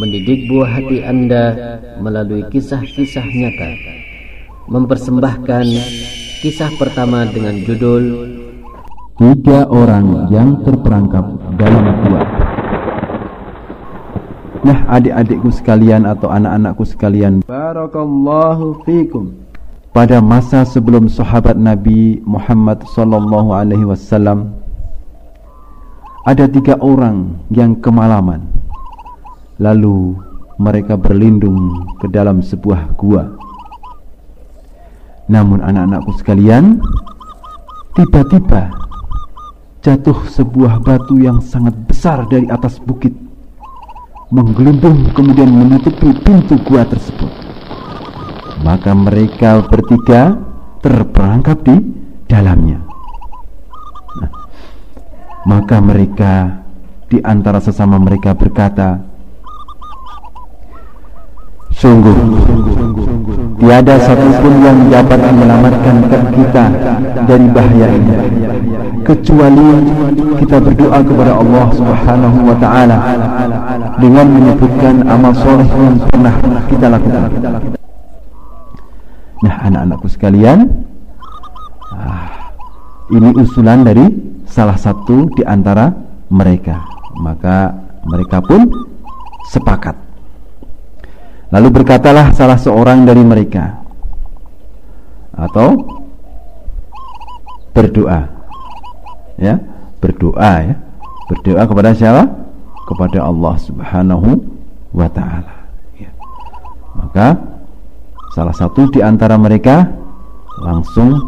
mendidik buah hati Anda melalui kisah-kisah nyata. Mempersembahkan kisah pertama dengan judul 3 orang yang terperangkap dalam gua. Nah, adik-adikku sekalian atau anak-anakku sekalian, barakallahu fikum. Pada masa sebelum sahabat Nabi Muhammad sallallahu alaihi wasallam, ada 3 orang yang kemalaman. Lalu mereka berlindung ke dalam sebuah gua. Namun anak-anakku sekalian, tiba-tiba jatuh sebuah batu yang sangat besar dari atas bukit, menggelembung kemudian menutupi pintu gua tersebut. Maka mereka bertiga terperangkap di dalamnya. Maka mereka di antara sesama mereka berkata, sungguh tiada satupun yang dapat menyelamatkan kita dari bahaya ini, kecuali kita berdoa kepada Allah Subhanahu wa ta'ala dengan menyebutkan amal soleh yang pernah kita lakukan. Nah, anak-anakku sekalian, ini usulan dari salah satu di antara mereka. Maka mereka pun sepakat. Lalu berkatalah salah seorang dari mereka, atau berdoa, berdoa kepada siapa? Kepada Allah Subhanahu wa ta'ala. Maka salah satu di antara mereka langsung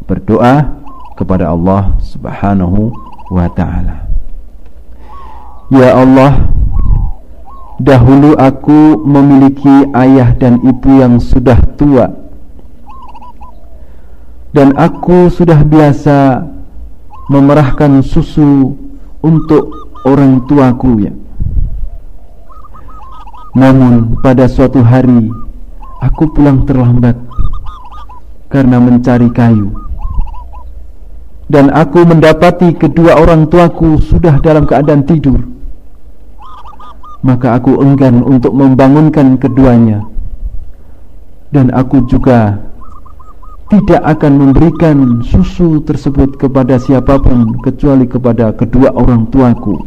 berdoa kepada Allah Subhanahu wa ta'ala. Ya Allah, dahulu aku memiliki ayah dan ibu yang sudah tua, dan aku sudah biasa memerahkan susu untuk orang tuaku ya. Namun pada suatu hari aku pulang terlambat karena mencari kayu, dan aku mendapati kedua orang tuaku sudah dalam keadaan tidur. Maka aku enggan untuk membangunkan keduanya, dan aku juga tidak akan memberikan susu tersebut kepada siapapun kecuali kepada kedua orang tuaku.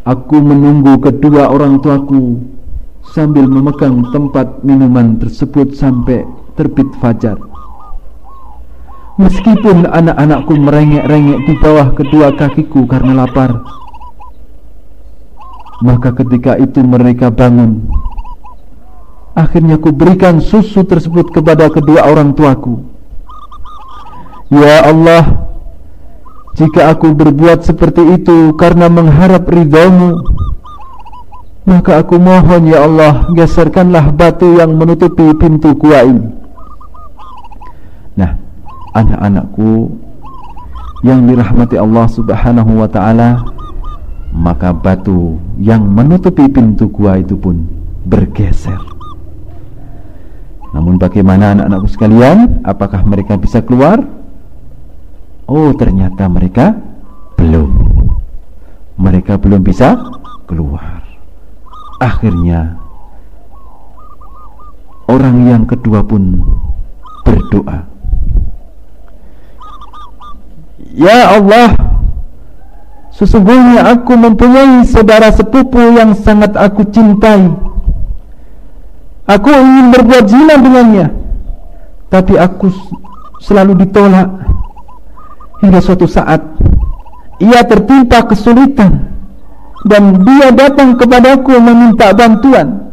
Aku menunggu kedua orang tuaku sambil memegang tempat minuman tersebut sampai terbit fajar. Meskipun anak-anakku merengek-rengek di bawah kedua kakiku karena lapar, maka ketika itu mereka bangun. Akhirnya aku berikan susu tersebut kepada kedua orang tuaku. Ya Allah, jika aku berbuat seperti itu karena mengharap ridhamu, maka aku mohon ya Allah, geserkanlah batu yang menutupi pintu gua ini. Nah, anak-anakku yang dirahmati Allah Subhanahu wa ta'ala, maka batu yang menutupi pintu gua itu pun bergeser. Namun bagaimana anak-anakku sekalian, apakah mereka bisa keluar? Oh, ternyata mereka belum bisa keluar. Akhirnya orang yang kedua pun berdoa, ya Allah, sesungguhnya aku mempunyai saudara sepupu yang sangat aku cintai. Aku ingin berbuat zina dengannya, tapi aku selalu ditolak. Hingga suatu saat ia tertimpa kesulitan dan dia datang kepadaku meminta bantuan.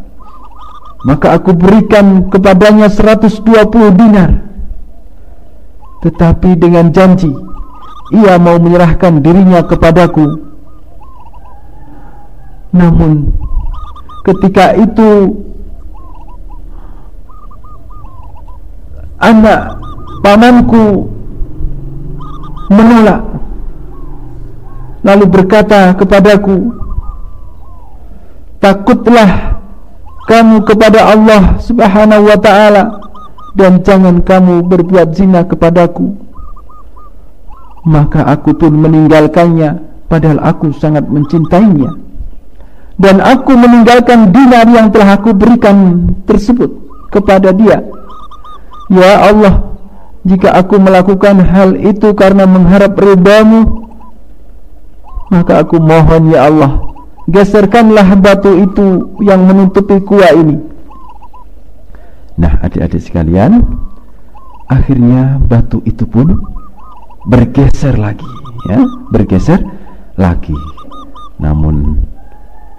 Maka aku berikan kepadanya 120 dinar, tetapi dengan janji ia mau menyerahkan dirinya kepadaku. Namun ketika itu anak pamanku menolak, lalu berkata kepadaku, takutlah kamu kepada Allah Subhanahu wa ta'ala, dan jangan kamu berbuat zina kepadaku. Maka aku pun meninggalkannya, padahal aku sangat mencintainya. dan aku meninggalkan dinar yang telah aku berikan tersebut kepada dia. Ya Allah, jika aku melakukan hal itu karena mengharap ridha-Mu, maka aku mohon ya Allah, geserkanlah batu itu yang menutupi gua ini. Nah, adik-adik sekalian, akhirnya batu itu pun bergeser lagi, ya, bergeser lagi. Namun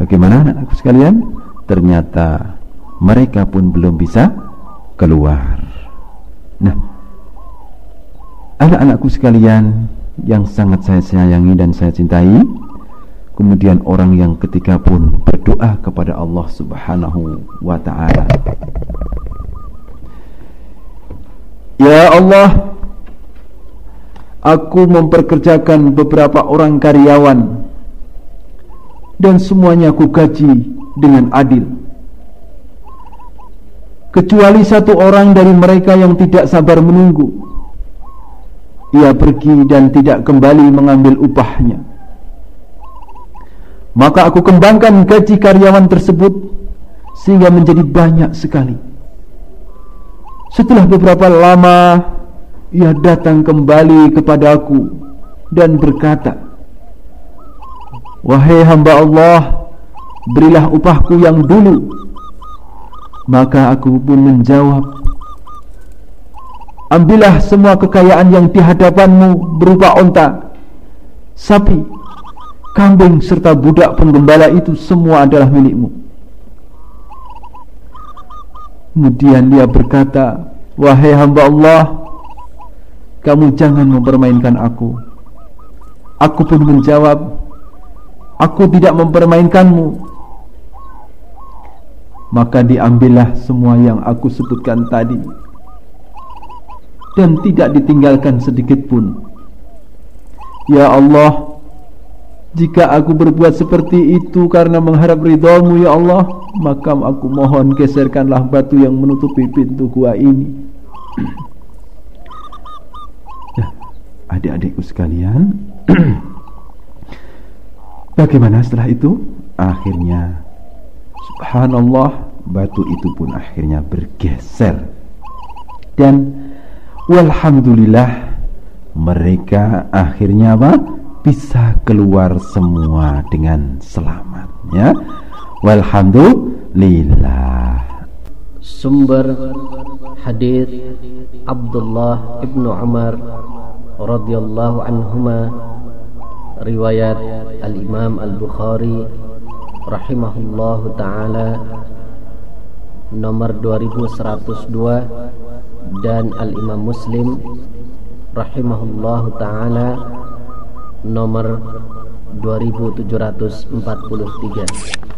bagaimana anakku sekalian? Ternyata mereka pun belum bisa keluar. Nah, anak-anakku sekalian yang sangat saya sayangi dan saya cintai, kemudian orang yang ketika pun berdoa kepada Allah Subhanahu wa ta'ala, ya Allah, aku memperkerjakan beberapa orang karyawan dan semuanya aku gaji dengan adil, kecuali satu orang dari mereka yang tidak sabar menunggu. Ia pergi dan tidak kembali mengambil upahnya. Maka aku kembangkan gaji karyawan tersebut sehingga menjadi banyak sekali. Setelah beberapa lama, ia datang kembali kepadaku dan berkata, wahai hamba Allah, berilah upahku yang dulu. Maka aku pun menjawab, ambillah semua kekayaan yang di hadapanmu berupa onta, sapi, kambing serta budak penggembala itu semua adalah milikmu. Kemudian dia berkata, wahai hamba Allah, kamu jangan mempermainkan aku. Aku pun menjawab, aku tidak mempermainkanmu. Maka diambillah semua yang aku sebutkan tadi dan tidak ditinggalkan sedikit pun. Ya Allah, jika aku berbuat seperti itu karena mengharap ridha-Mu ya Allah, maka aku mohon geserkanlah batu yang menutupi pintu gua ini. Nah, adik-adikku sekalian, bagaimana setelah itu? Akhirnya subhanallah, batu itu pun akhirnya bergeser. Dan walhamdulillah, mereka akhirnya apa? Bisa keluar semua dengan selamat, ya. Walhamdulillah. Sumber hadis Abdullah ibnu Umar radhiyallahu anhuma, riwayat Al-Imam Al-Bukhari rahimahullahu ta'ala nomor 2102, dan Al-Imam Muslim rahimahullahu ta'ala nomor 2743.